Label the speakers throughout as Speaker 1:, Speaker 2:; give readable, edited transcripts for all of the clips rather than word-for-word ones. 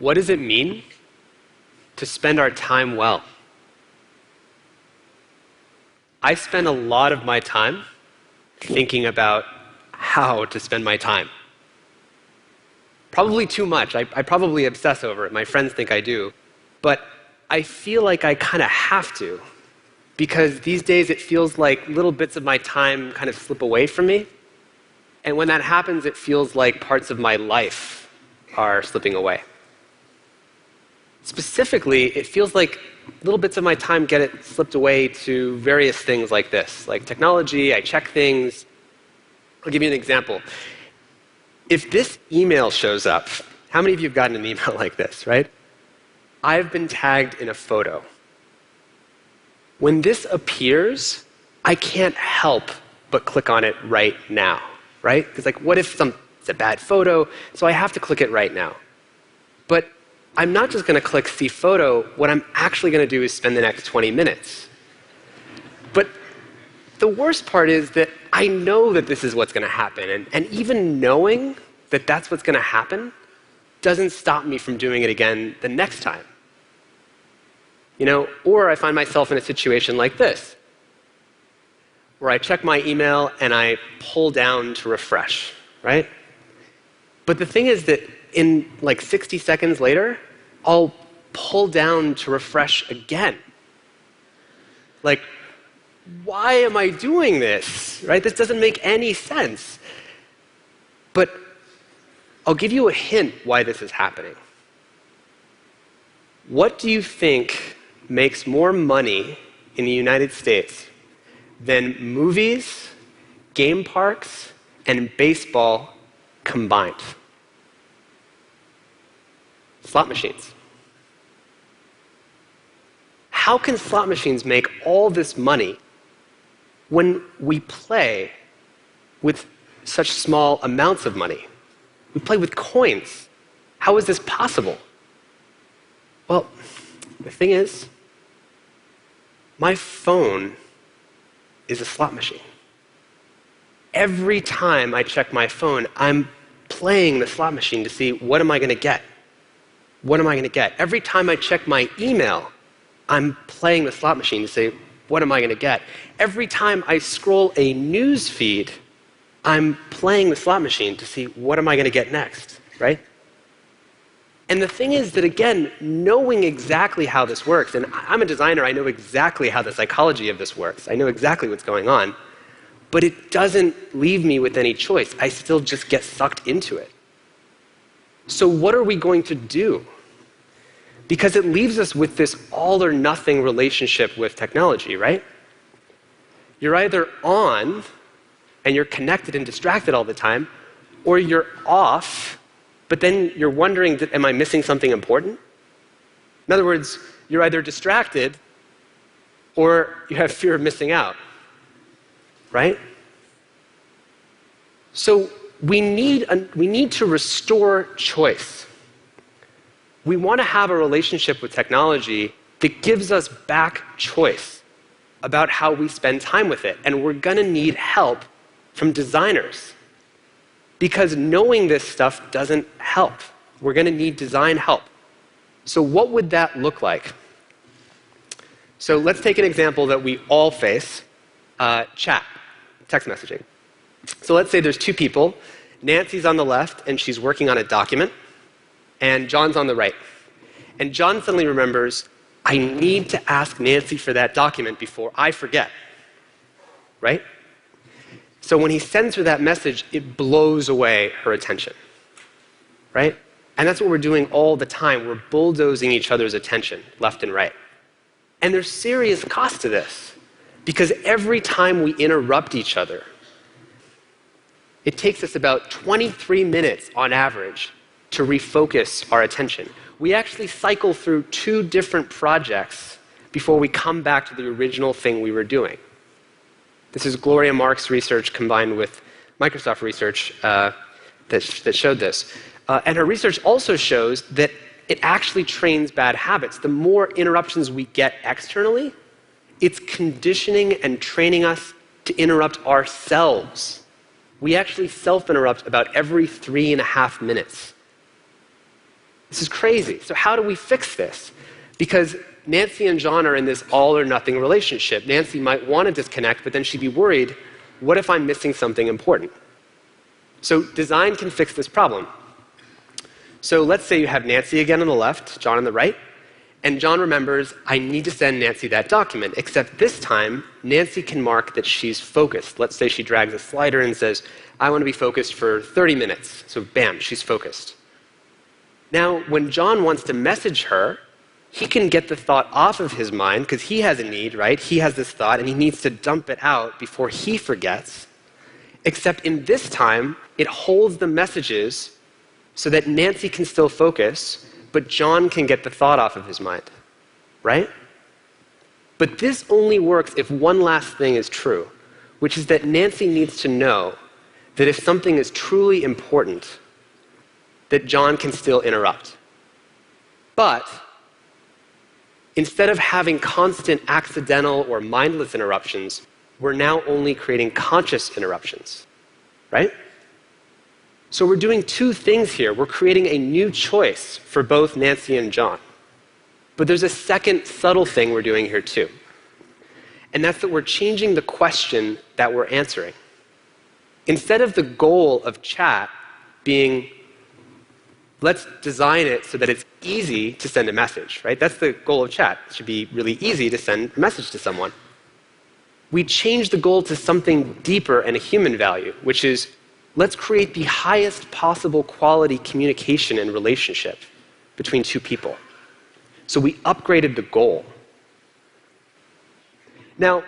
Speaker 1: what does it mean to spend our time well? I spend a lot of my time thinking about how to spend my time. Probably too much. I probably obsess over it. My friends think I do. But I feel like I kind of have to, because these days it feels like little bits of my time kind of slip away from me. And when that happens, it feels like parts of my life are slipping away. Specifically, it feels like little bits of my time get it slipped away to various things like this, like technology. I check things. I'll give you an example. If this email shows up, how many of you have gotten an email like this, right? I've been tagged in a photo. When this appears, I can't help but click on it right now, right? Because what if it's a bad photo, so I have to click it right now. But I'm not just going to click see photo. What I'm actually going to do is spend the next 20 minutes. But the worst part is that I know that this is what's going to happen. And even knowing that that's what's going to happen doesn't stop me from doing it again the next time. Or I find myself in a situation like this, where I check my email and I pull down to refresh, right? But the thing is that in 60 seconds later, I'll pull down to refresh again. Why am I doing this, right? This doesn't make any sense. But I'll give you a hint why this is happening. What do you think makes more money in the United States than movies, game parks, and baseball combined? Slot machines. How can slot machines make all this money when we play with such small amounts of money? We play with coins. How is this possible? Well, the thing is, my phone is a slot machine. Every time I check my phone, I'm playing the slot machine to see what am I going to get? What am I going to get? Every time I check my email, I'm playing the slot machine to say, what am I going to get? Every time I scroll a news feed, I'm playing the slot machine to see what am I going to get next, right? And the thing is that, again, knowing exactly how this works, and I'm a designer, I know exactly how the psychology of this works. I know exactly what's going on, but it doesn't leave me with any choice. I still just get sucked into it. So what are we going to do? Because it leaves us with this all or nothing relationship with technology, right? You're either on and you're connected and distracted all the time, or you're off, but then you're wondering, am I missing something important? In other words, you're either distracted or you have fear of missing out, right? So we need to restore choice. We want to have a relationship with technology that gives us back choice about how we spend time with it. And we're going to need help from designers, because knowing this stuff doesn't help. We're going to need design help. So what would that look like? So let's take an example that we all face, chat, text messaging. So let's say there's two people. Nancy's on the left, and she's working on a document, and John's on the right. And John suddenly remembers, I need to ask Nancy for that document before I forget, right? So when he sends her that message, it blows away her attention, right? And that's what we're doing all the time. We're bulldozing each other's attention left and right. And there's serious cost to this, because every time we interrupt each other, it takes us about 23 minutes on average to refocus our attention. We actually cycle through 2 different projects before we come back to the original thing we were doing. This is Gloria Mark's research combined with Microsoft research that showed this. And her research also shows that it actually trains bad habits. The more interruptions we get externally, it's conditioning and training us to interrupt ourselves. We actually self-interrupt about every 3.5 minutes. This is crazy. So how do we fix this? Because Nancy and John are in this all or nothing relationship. Nancy might want to disconnect, but then she'd be worried, what if I'm missing something important? So design can fix this problem. So let's say you have Nancy again on the left, John on the right, and John remembers, I need to send Nancy that document, except this time, Nancy can mark that she's focused. Let's say she drags a slider and says, I want to be focused for 30 minutes. So bam, she's focused. Now, when John wants to message her, he can get the thought off of his mind because he has a need, right? He has this thought and he needs to dump it out before he forgets. Except in this time, it holds the messages so that Nancy can still focus, but John can get the thought off of his mind, right? But this only works if one last thing is true, which is that Nancy needs to know that if something is truly important, that John can still interrupt. But instead of having constant accidental or mindless interruptions, we're now only creating conscious interruptions, right? So we're doing two things here. We're creating a new choice for both Nancy and John. But there's a second subtle thing we're doing here too. And that's that we're changing the question that we're answering. Instead of the goal of chat being, let's design it so that it's easy to send a message, right? That's the goal of chat. It should be really easy to send a message to someone. We change the goal to something deeper and a human value, which is, let's create the highest possible quality communication and relationship between two people. So we upgraded the goal. Now,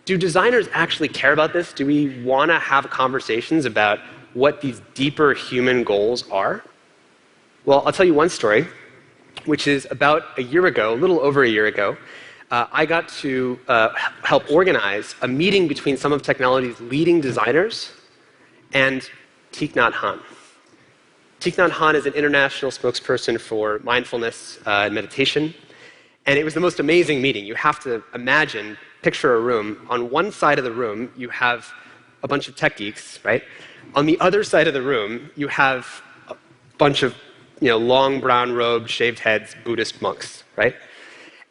Speaker 1: do designers actually care about this? Do we want to have conversations about what these deeper human goals are? Well, I'll tell you one story, which is about a year ago, a little over a year ago, I got to help organize a meeting between some of technology's leading designers and Thich Nhat Hanh. Thich Nhat Hanh is an international spokesperson for mindfulness and meditation. And it was the most amazing meeting. You have to imagine, picture a room. On one side of the room, you have a bunch of tech geeks, right? On the other side of the room, you have a bunch of long brown robed, shaved heads, Buddhist monks, right?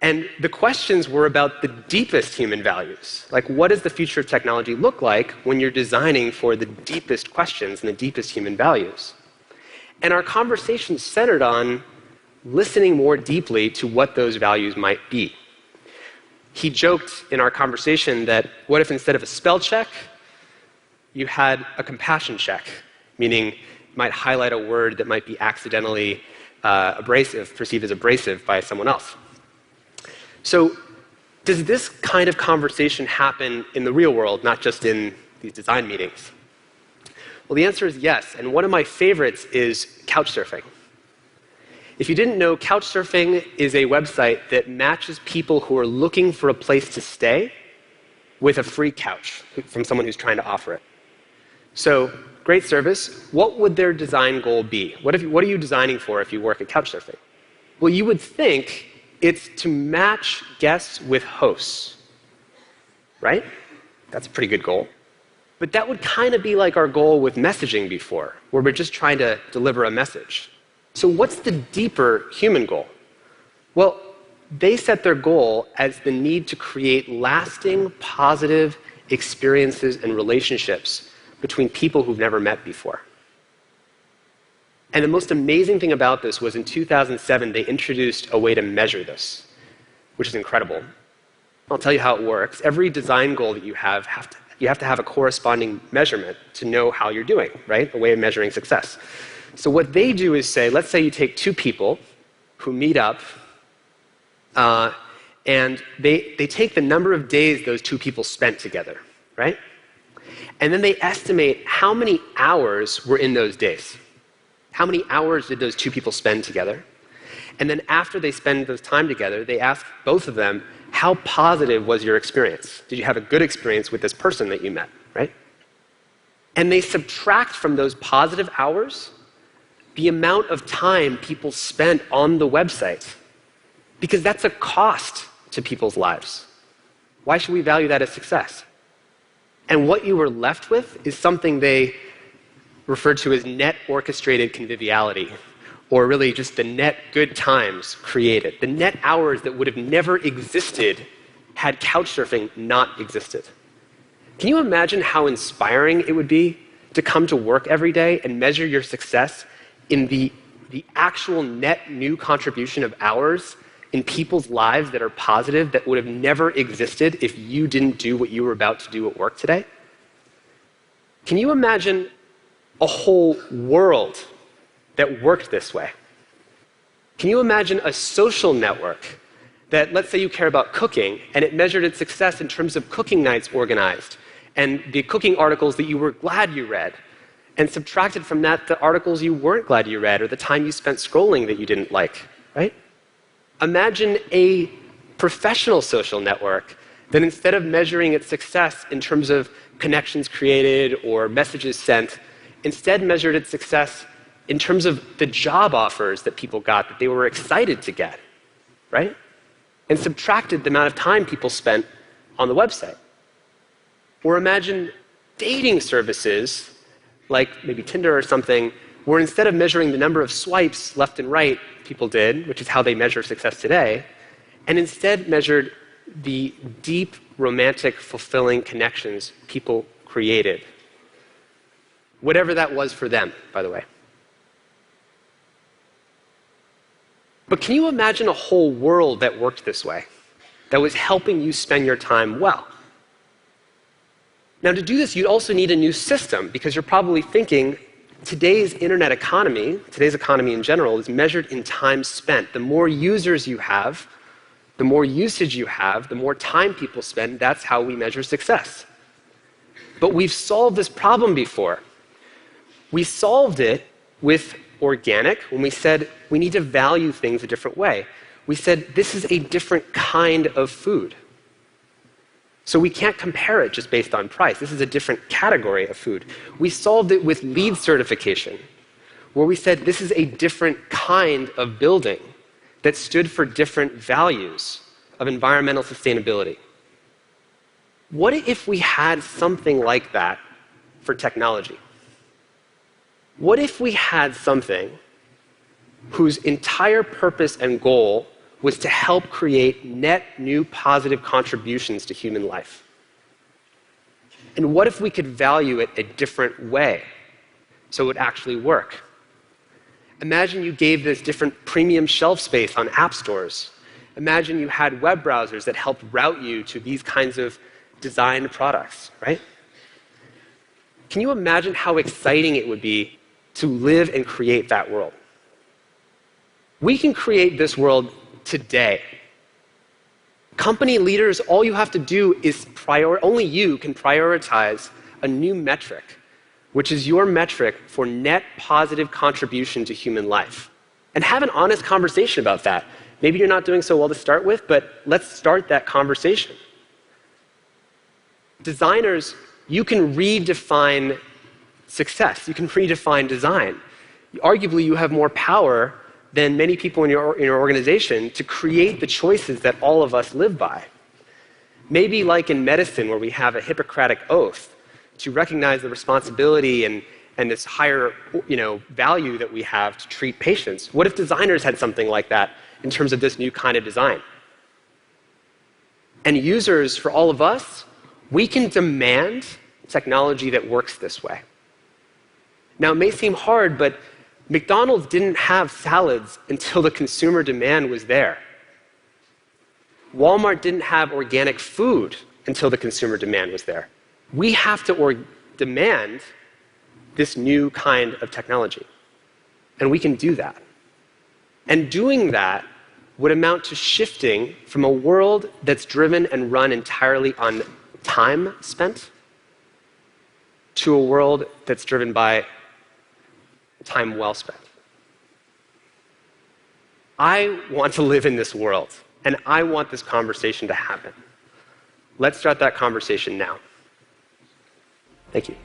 Speaker 1: And the questions were about the deepest human values. Like, what does the future of technology look like when you're designing for the deepest questions and the deepest human values? And our conversation centered on listening more deeply to what those values might be. He joked in our conversation that what if instead of a spell check, you had a compassion check, meaning you might highlight a word that might be accidentally abrasive, perceived as abrasive by someone else. So does this kind of conversation happen in the real world, not just in these design meetings? Well, the answer is yes, and one of my favorites is couchsurfing. If you didn't know, couchsurfing is a website that matches people who are looking for a place to stay with a free couch from someone who's trying to offer it. So, great service. What would their design goal be? What are you designing for if you work at couchsurfing? Well, you would think it's to match guests with hosts, right? That's a pretty good goal. But that would kind of be like our goal with messaging before, where we're just trying to deliver a message. So what's the deeper human goal? Well, they set their goal as the need to create lasting, positive experiences and relationships between people who've never met before. And the most amazing thing about this was in 2007, they introduced a way to measure this, which is incredible. I'll tell you how it works. Every design goal that you have to have a corresponding measurement to know how you're doing, right? A way of measuring success. So what they do is say, let's say you take two people who meet up, and they take the number of days those two people spent together, right? And then they estimate how many hours were in those days. How many hours did those two people spend together? And then after they spend those time together, they ask both of them, how positive was your experience? Did you have a good experience with this person that you met, right? And they subtract from those positive hours the amount of time people spent on the website, because that's a cost to people's lives. Why should we value that as success? And what you were left with is something they referred to as net orchestrated conviviality, or really just the net good times created, the net hours that would have never existed had couchsurfing not existed. Can you imagine how inspiring it would be to come to work every day and measure your success in the actual net new contribution of hours in people's lives that are positive, that would have never existed if you didn't do what you were about to do at work today? Can you imagine a whole world that worked this way? Can you imagine a social network that, let's say you care about cooking, and it measured its success in terms of cooking nights organized, and the cooking articles that you were glad you read, and subtracted from that the articles you weren't glad you read, or the time you spent scrolling that you didn't like, right? Imagine a professional social network that, instead of measuring its success in terms of connections created or messages sent, instead measured its success in terms of the job offers that people got that they were excited to get, right? And subtracted the amount of time people spent on the website. Or imagine dating services, like maybe Tinder or something, where instead of measuring the number of swipes left and right people did, which is how they measure success today, and instead measured the deep, romantic, fulfilling connections people created. Whatever that was for them, by the way. But can you imagine a whole world that worked this way, that was helping you spend your time well? Now, to do this, you'd also need a new system, because you're probably thinking, today's internet economy, today's economy in general, is measured in time spent. The more users you have, the more usage you have, the more time people spend, that's how we measure success. But we've solved this problem before. We solved it with organic when we said we need to value things a different way. We said this is a different kind of food. So we can't compare it just based on price. This is a different category of food. We solved it with LEED certification, where we said this is a different kind of building that stood for different values of environmental sustainability. What if we had something like that for technology? What if we had something whose entire purpose and goal was to help create net new positive contributions to human life? And what if we could value it a different way so it would actually work? Imagine you gave this different premium shelf space on app stores. Imagine you had web browsers that helped route you to these kinds of designed products, right? Can you imagine how exciting it would be to live and create that world? We can create this world today. Company leaders, all you have to do is only you can prioritize a new metric, which is your metric for net positive contribution to human life. And have an honest conversation about that. Maybe you're not doing so well to start with, but let's start that conversation. Designers, you can redefine success. You can redefine design. Arguably, you have more power than many people in your organization to create the choices that all of us live by. Maybe like in medicine, where we have a Hippocratic oath to recognize the responsibility and this higher value that we have to treat patients. What if designers had something like that in terms of this new kind of design? And users, for all of us, we can demand technology that works this way. Now, it may seem hard, but McDonald's didn't have salads until the consumer demand was there. Walmart didn't have organic food until the consumer demand was there. We have to demand this new kind of technology. And we can do that. And doing that would amount to shifting from a world that's driven and run entirely on time spent to a world that's driven by time well spent. I want to live in this world, and I want this conversation to happen. Let's start that conversation now. Thank you.